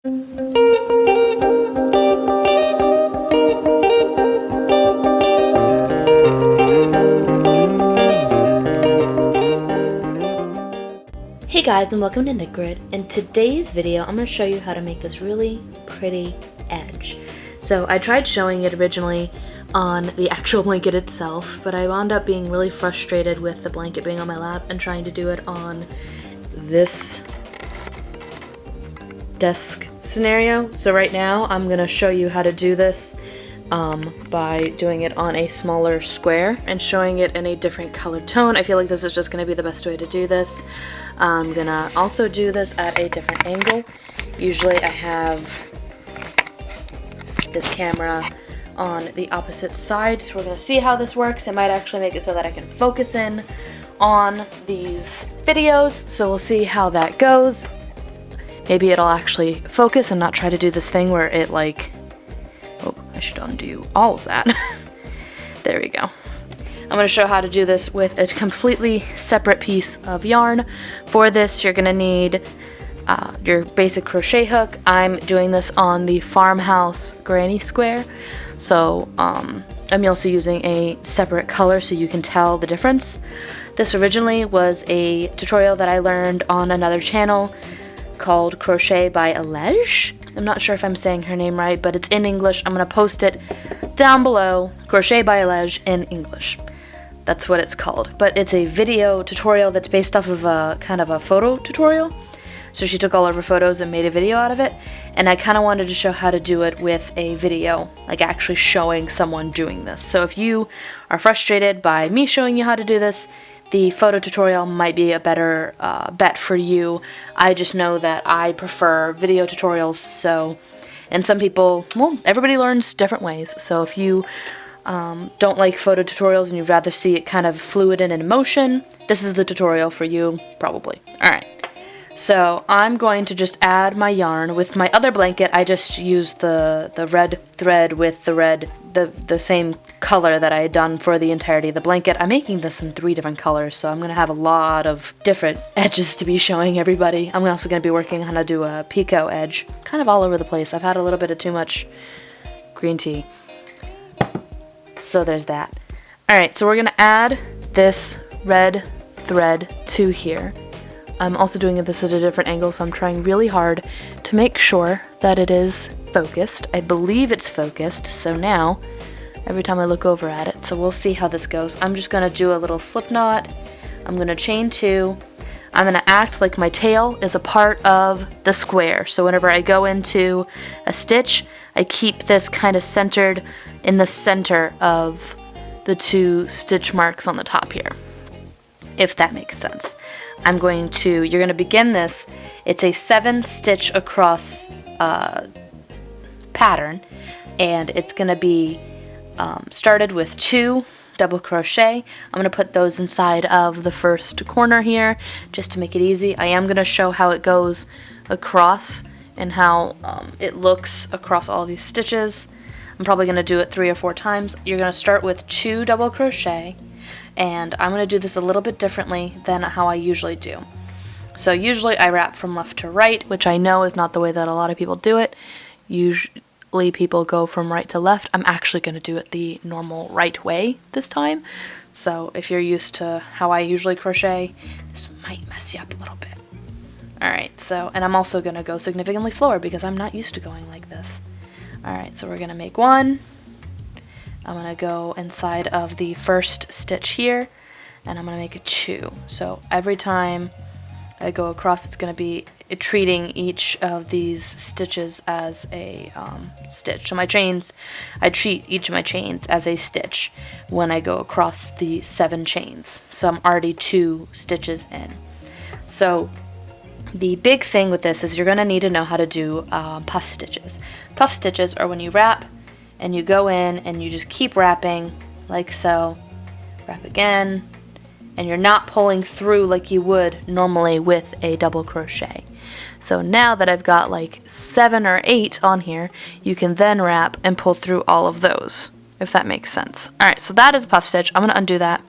Hey guys, and welcome to Knit Grid. In today's video, I'm going to show you how to make this really pretty edge. So I tried showing it originally on the actual blanket itself, but I wound up being really frustrated with the blanket being on my lap and trying to do it on this desk scenario. So right now, I'm going to show you how to do this by doing it on a smaller square and showing it in a different color tone. I feel like this is just going to be the best way to do this. I'm gonna also do this at a different angle. Usually I have this camera on the opposite side, so we're gonna see how this works. It might actually make it so that I can focus in on these videos, so we'll see how that goes. Maybe it'll actually focus and not try to do this thing where it like, oh, I should undo all of that. There we go. I'm going to show how to do this with a completely separate piece of yarn. For this, you're going to need your basic crochet hook. I'm doing this on the Farmhouse Granny Square, so I'm also using a separate color so you can tell the difference. This originally was a tutorial that I learned on another channel called Crochet by Ellej. I'm not sure if I'm saying her name right, but it's in English. I'm going to post it down below. Crochet by Ellej in English. That's what it's called, but it's a video tutorial that's based off of a kind of a photo tutorial. So she took all of her photos and made a video out of it, and I kind of wanted to show how to do it with a video, like actually showing someone doing this. So if you are frustrated by me showing you how to do this, the photo tutorial might be a better bet for you. I just know that I prefer video tutorials, so, and some people, well, everybody learns different ways. So if you don't like photo tutorials and you'd rather see it kind of fluid and in motion, this is the tutorial for you, probably. Alright, so I'm going to just add my yarn. With my other blanket, I just used the red thread with the same color that I had done for the entirety of the blanket. I'm making this in 3 different colors, so I'm going to have a lot of different edges to be showing everybody. I'm also going to be working on how to do a picot edge, kind of all over the place. I've had a little bit of too much green tea. So there's that. Alright, so we're going to add this red thread to here. I'm also doing this at a different angle, so I'm trying really hard to make sure that it is focused. I believe it's focused, so now, every time I look over at it, so we'll see how this goes. I'm just going to do a little slip knot. I'm going to chain 2. I'm going to act like my tail is a part of the square. So whenever I go into a stitch, I keep this kind of centered in the center of the 2 stitch marks on the top here, if that makes sense. You're going to begin this. It's a 7 stitch across pattern, and it's going to be started with 2 double crochet. I'm going to put those inside of the first corner here just to make it easy. I am going to show how it goes across and how it looks across all these stitches. I'm probably going to do it 3 or 4 times. You're going to start with 2 double crochet, and I'm going to do this a little bit differently than how I usually do. So usually I wrap from left to right, which I know is not the way that a lot of people do it. Usually people go from right to left. I'm actually going to do it the normal right way this time. So if you're used to how I usually crochet, this might mess you up a little bit. Alright, so, and I'm also going to go significantly slower because I'm not used to going like this. Alright, so we're going to make 1. I'm going to go inside of the first stitch here, and I'm going to make a 2. So every time I go across, it's going to be treating each of these stitches as a stitch. So my chains, I treat each of my chains as a stitch when I go across the 7 chains. So I'm already 2 stitches in. So the big thing with this is you're going to need to know how to do puff stitches. Puff stitches are when you wrap and you go in and you just keep wrapping like so, wrap again, and you're not pulling through like you would normally with a double crochet. So now that I've got like 7 or 8 on here, you can then wrap and pull through all of those, if that makes sense. Alright, so that is a puff stitch. I'm going to undo that.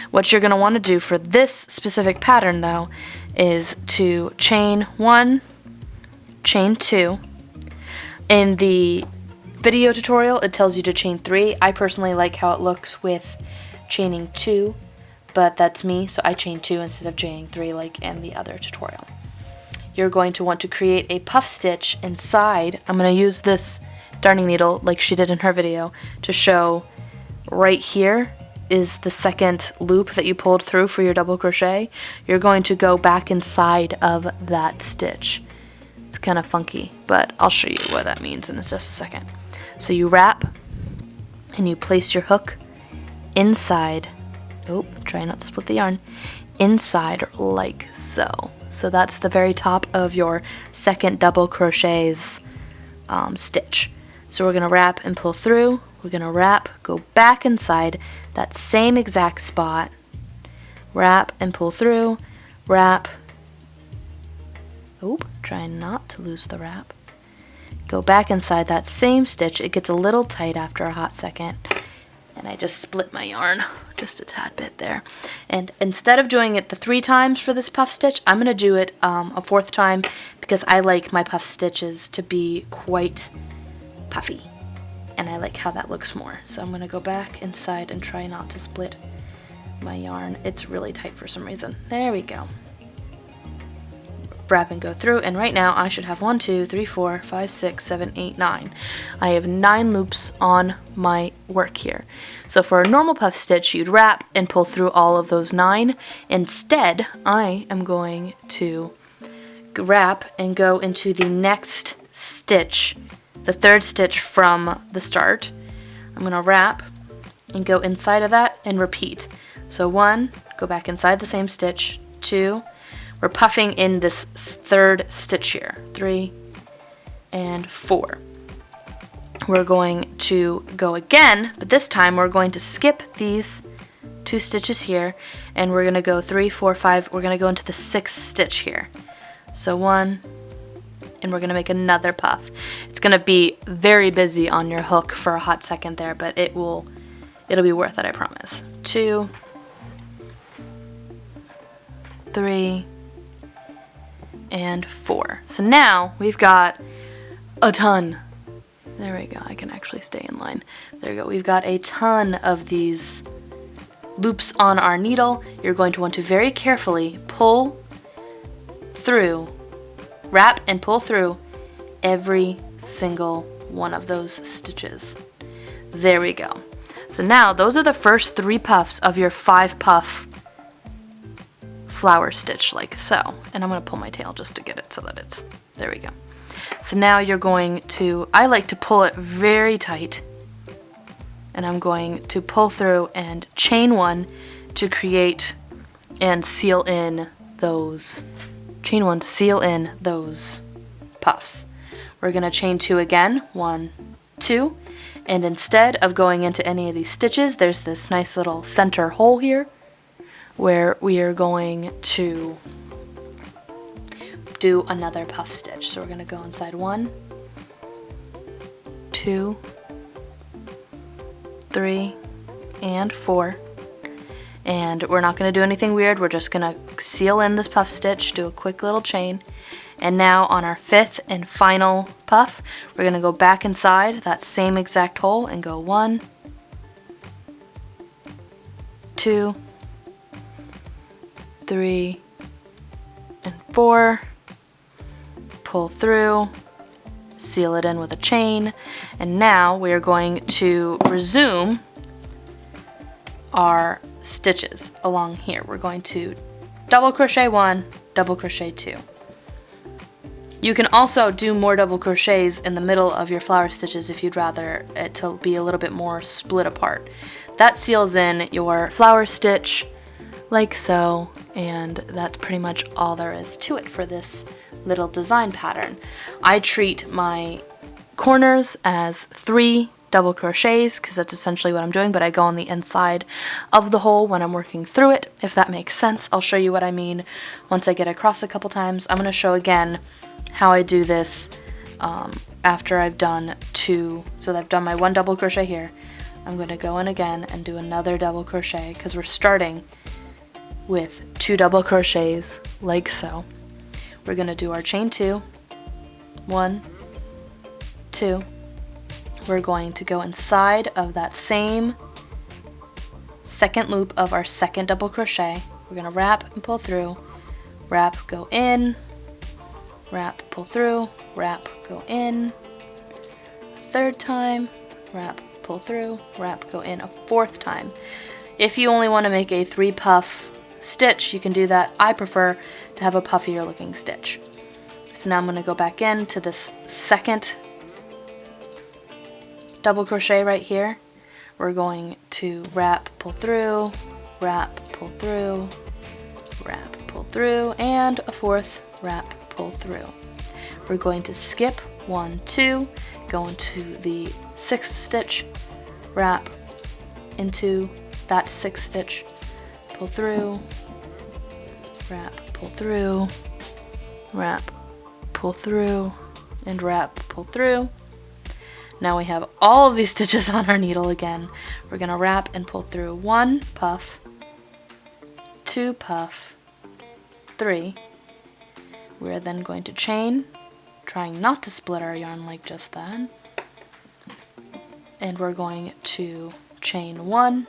What you're going to want to do for this specific pattern though is to chain 1 chain 2. In the video tutorial, it tells you to chain 3. I personally like how it looks with chaining 2, but that's me, so I chain 2 instead of chaining 3 like in the other tutorial. You're going to want to create a puff stitch inside. I'm going to use this darning needle like she did in her video to show right here is the second loop that you pulled through for your double crochet. You're going to go back inside of that stitch. It's kind of funky, but I'll show you what that means in just a second. So you wrap and you place your hook inside. Oh, try not to split the yarn. Inside like so. So that's the very top of your second double crochet's stitch. So we're going to wrap and pull through. We're going to wrap, go back inside that same exact spot, wrap and pull through, wrap, oh, try not to lose the wrap, go back inside that same stitch. It gets a little tight after a hot second, and I just split my yarn just a tad bit there. And instead of doing it the 3 times for this puff stitch, I'm going to do it a 4th time because I like my puff stitches to be quite puffy. And I like how that looks more. So I'm going to go back inside and try not to split my yarn. It's really tight for some reason. There we go. Wrap and go through, and right now I should have 1, 2, 3, 4, 5, 6, 7, 8, 9. I have 9 loops on my work here. So for a normal puff stitch, you'd wrap and pull through all of those 9. Instead, I am going to wrap and go into the next stitch, the 3rd stitch from the start. I'm going to wrap and go inside of that and repeat. So 1, go back inside the same stitch, 2, we're puffing in this 3rd stitch here, 3 and 4. We're going to go again, but this time we're going to skip these 2 stitches here, and we're going to go 3, 4, 5, we're going to go into the 6th stitch here. So 1, and we're going to make another puff. It's going to be very busy on your hook for a hot second there, but it'll be worth it, I promise. 2, 3, and 4. So now we've got a ton. There we go. I can actually stay in line. There we go. We've got a ton of these loops on our needle. You're going to want to very carefully pull through, wrap and pull through every single one of those stitches. There we go. So now those are the first 3 puffs of your 5 puff flower stitch like so. And I'm going to pull my tail just to get it so that it's, there we go. So now you're going to, I like to pull it very tight, and I'm going to pull through and chain 1 to create and seal in those, chain 1 to seal in those puffs. We're going to chain 2 again, 1, 2, and instead of going into any of these stitches, there's this nice little center hole here where we are going to do another puff stitch. So we're going to go inside 1, 2, 3, and 4. And we're not going to do anything weird. We're just going to seal in this puff stitch, do a quick little chain. And now on our 5th and final puff, we're going to go back inside that same exact hole and go 1, 2, 3, and 4, pull through, seal it in with a chain, and now we are going to resume our stitches along here. We're going to double crochet 1, double crochet 2. You can also do more double crochets in the middle of your flower stitches if you'd rather it to be a little bit more split apart. That seals in your flower stitch like so, and that's pretty much all there is to it for this little design pattern. I treat my corners as 3 double crochets because that's essentially what I'm doing, but I go on the inside of the hole when I'm working through it, if that makes sense. I'll show you what I mean once I get across a couple times. I'm going to show again how I do this after I've done 2. So I've done my 1 double crochet here. I'm going to go in again and do another double crochet because we're starting with 2 double crochets like so. We're going to do our chain 2, 1, 2. We're going to go inside of that same second loop of our second double crochet. We're going to wrap and pull through, wrap, go in, wrap, pull through, wrap, go in, a third time, wrap, pull through, wrap, go in a fourth time. If you only want to make a 3 puff stitch, you can do that. I prefer to have a puffier looking stitch. So now I'm going to go back into this second double crochet right here. We're going to wrap, pull through, wrap, pull through, wrap, pull through, and a fourth wrap, pull through. We're going to skip 1, 2, go into the 6th stitch, wrap into that 6th stitch, pull through, wrap, pull through, wrap, pull through, and wrap, pull through. Now we have all of these stitches on our needle again. We're going to wrap and pull through 1 puff, 2 puff, 3. We're then going to chain, trying not to split our yarn like just that. And we're going to chain 1,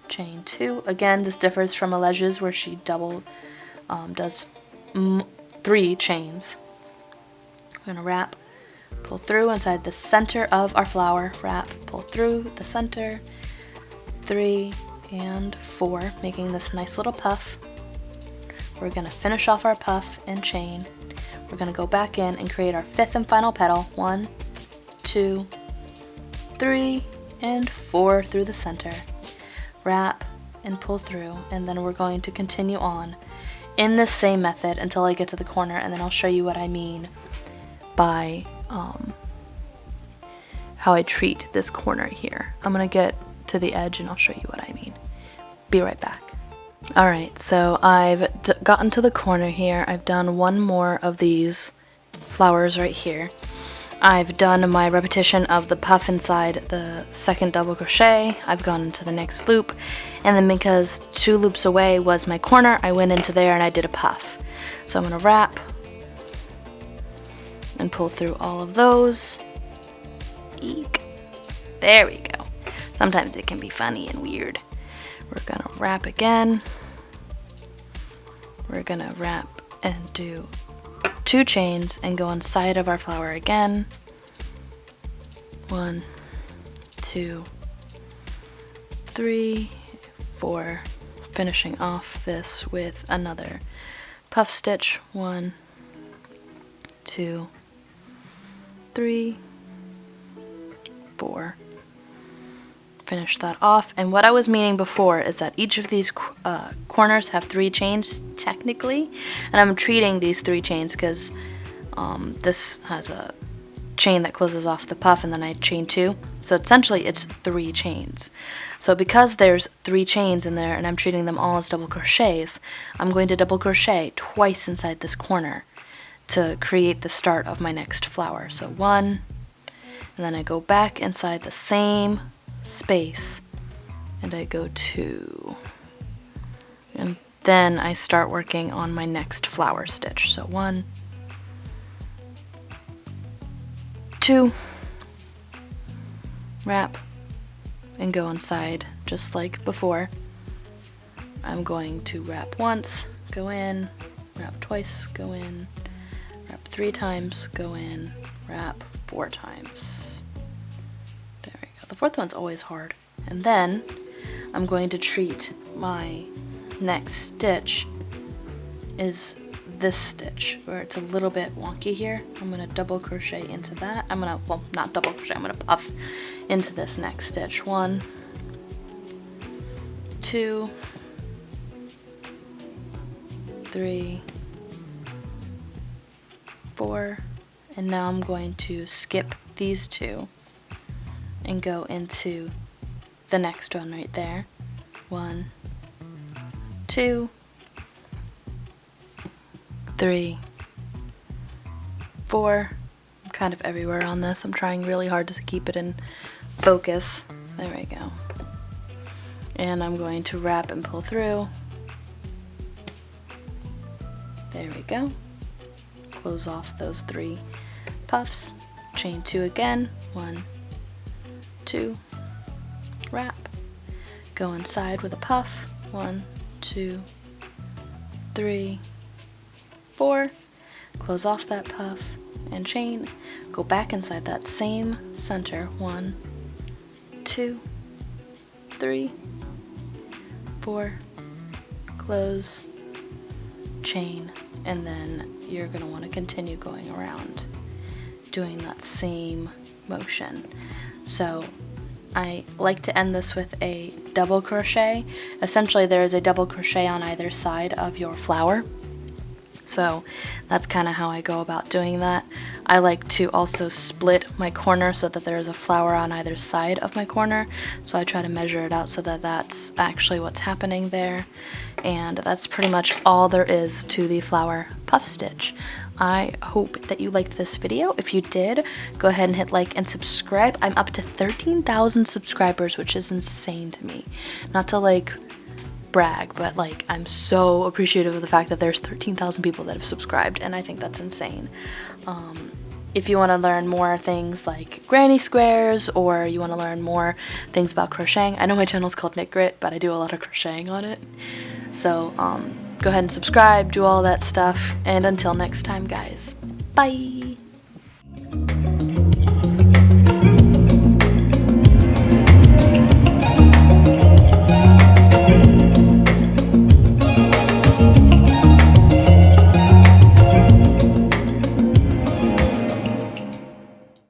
chain 2. Again, this differs from Ellej's where she does 3 chains. We're going to wrap, pull through inside the center of our flower, wrap, pull through the center, 3 and 4, making this nice little puff. We're going to finish off our puff and chain. We're going to go back in and create our 5th and final petal, 1, 2, 3, and 4 through the center, wrap and pull through, and then we're going to continue on in this same method until I get to the corner, and then I'll show you what I mean by how I treat this corner here. I'm gonna get to the edge and I'll show you what I mean. Be right back. Alright, so I've gotten to the corner here. I've done one more of these flowers right here. I've done my repetition of the puff inside the second double crochet. I've gone into the next loop, and then because 2 loops away was my corner, I went into there and I did a puff. So I'm gonna wrap and pull through all of those. Eek. There we go. Sometimes it can be funny and weird. We're gonna wrap again. We're gonna wrap and do 2 chains and go inside of our flower again. 1, 2, 3, 4. Finishing off this with another puff stitch. 1, 2, 3, 4. Finish that off, and what I was meaning before is that each of these corners have 3 chains technically, and I'm treating these 3 chains because this has a chain that closes off the puff and then I chain 2, so essentially it's 3 chains. So because there's 3 chains in there and I'm treating them all as double crochets, I'm going to double crochet twice inside this corner to create the start of my next flower. So 1, and then I go back inside the same space and I go 2, and then I start working on my next flower stitch. So 1, 2, wrap and go inside just like before. I'm going to wrap once, go in, wrap twice, go in, wrap 3 times, go in, wrap 4 times. There we go. The 4th one's always hard. And then I'm going to treat my next stitch is this stitch where it's a little bit wonky here. I'm going to double crochet into that. Well, not double crochet, I'm going to puff into this next stitch. 1, 2, 3, 4, and now I'm going to skip these 2 and go into the next one right there. 1, 2, 3, 4. I'm kind of everywhere on this. I'm trying really hard to keep it in focus. There we go. And I'm going to wrap and pull through. There we go. Close off those 3 puffs, chain 2 again, 1, 2, wrap, go inside with a puff, 1, 2, 3, 4, close off that puff and chain, go back inside that same center, 1, 2, 3, 4, close, chain, and then you're going to want to continue going around doing that same motion. So I like to end this with a double crochet. Essentially there is a double crochet on either side of your flower. So that's kind of how I go about doing that. I like to also split my corner so that there is a flower on either side of my corner. So I try to measure it out so that that's actually what's happening there. And that's pretty much all there is to the flower puff stitch. I hope that you liked this video. If you did, go ahead and hit like and subscribe. I'm up to 13,000 subscribers, which is insane to me. Not to like brag, but like I'm so appreciative of the fact that there's 13,000 people that have subscribed, and I think that's insane. If you want to learn more things like granny squares, or you want to learn more things about crocheting, I know my channel is called Knit Grit, but I do a lot of crocheting on it. So go ahead and subscribe, do all that stuff, and until next time guys, bye!